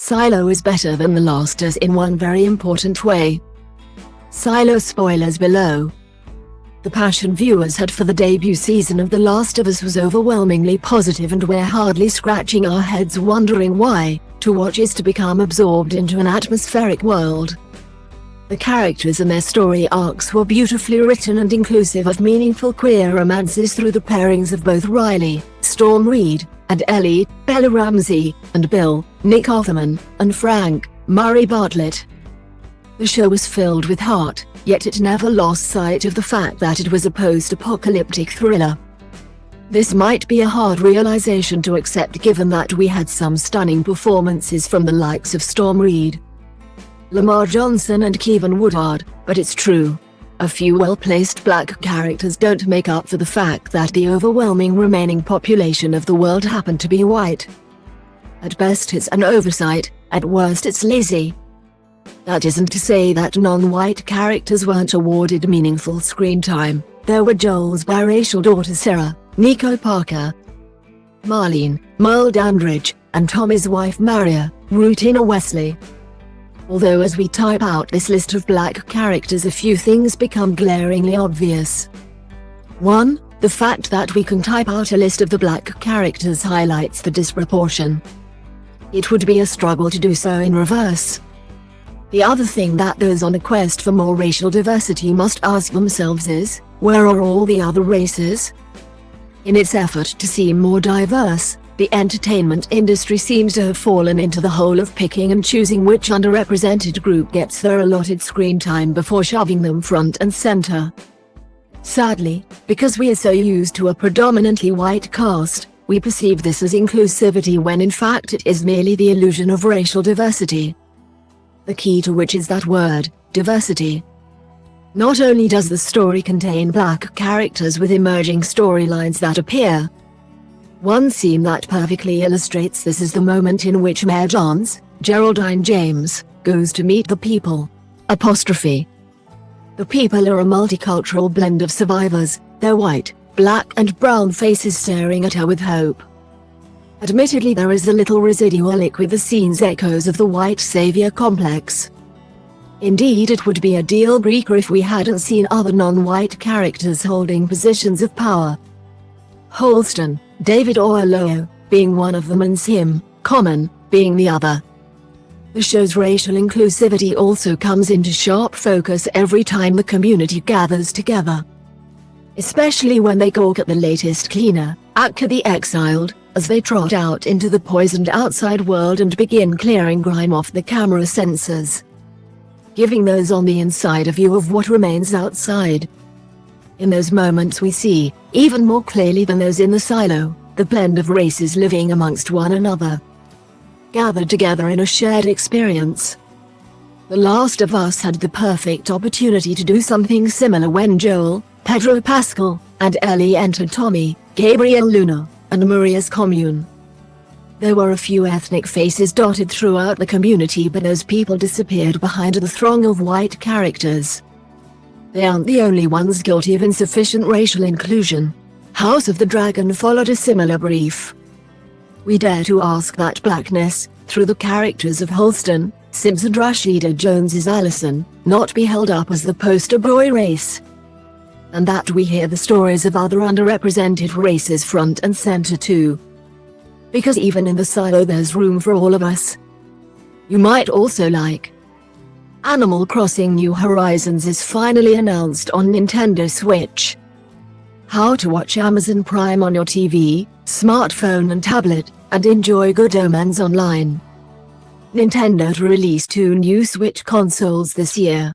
Silo is better than The Last of Us in one very important way. Silo spoilers below. The passion viewers had for the debut season of The Last of Us was overwhelmingly positive, and we're hardly scratching our heads wondering why. To watch is to become absorbed into an atmospheric world. The characters and their story arcs were beautifully written and inclusive of meaningful queer romances through the pairings of both Riley, Storm Reid, and Ellie, Bella Ramsey, and Bill, Nick Offerman, and Frank, Murray Bartlett. The show was filled with heart, yet it never lost sight of the fact that it was a post-apocalyptic thriller. This might be a hard realization to accept given that we had some stunning performances from the likes of Storm Reid, Lamar Johnson and Kevin Woodard, but it's true. A few well-placed black characters don't make up for the fact that the overwhelming remaining population of the world happened to be white. At best it's an oversight, at worst it's lazy. That isn't to say that non-white characters weren't awarded meaningful screen time. There were Joel's biracial daughter Sarah, Nico Parker, Marlene, Merle Dandridge, and Tommy's wife Maria, Rutina Wesley. Although as we type out this list of black characters, a few things become glaringly obvious. 1. The fact that we can type out a list of the black characters highlights the disproportion. It would be a struggle to do so in reverse. The other thing that those on a quest for more racial diversity must ask themselves is, where are all the other races? In its effort to seem more diverse, the entertainment industry seems to have fallen into the hole of picking and choosing which underrepresented group gets their allotted screen time before shoving them front and center. Sadly, because we are so used to a predominantly white cast, we perceive this as inclusivity when in fact it is merely the illusion of racial diversity. The key to which is that word, diversity. Not only does the story contain black characters with emerging storylines that appear. One scene that perfectly illustrates this is the moment in which Mayor Johns, Geraldine James, goes to meet the people. The people are a multicultural blend of survivors, their white, black and brown faces staring at her with hope. Admittedly, there is a little residual ick with the scene's echoes of the white savior complex. Indeed, it would be a deal breaker if we hadn't seen other non-white characters holding positions of power. Holston, David Oyelowo, being one of them, and him, Common, being the other. The show's racial inclusivity also comes into sharp focus every time the community gathers together. Especially when they gawk at the latest cleaner, Akka the Exiled, as they trot out into the poisoned outside world and begin clearing grime off the camera sensors, giving those on the inside a view of what remains outside. In those moments we see, even more clearly than those in the silo, the blend of races living amongst one another, gathered together in a shared experience. The Last of Us had the perfect opportunity to do something similar when Joel, Pedro Pascal, and Ellie entered Tommy, Gabriel Luna, and Maria's commune. There were a few ethnic faces dotted throughout the community, but those people disappeared behind the throng of white characters. They aren't the only ones guilty of insufficient racial inclusion. House of the Dragon followed a similar brief. We dare to ask that blackness, through the characters of Holston, Sims and Rashida Jones's Allison, not be held up as the poster boy race. And that we hear the stories of other underrepresented races front and center too. Because even in the silo there's room for all of us. You might also like Animal Crossing New Horizons is finally announced on Nintendo Switch. How to watch Amazon Prime on your TV, smartphone and tablet, and enjoy Good Omens online. Nintendo to release 2 new Switch consoles this year.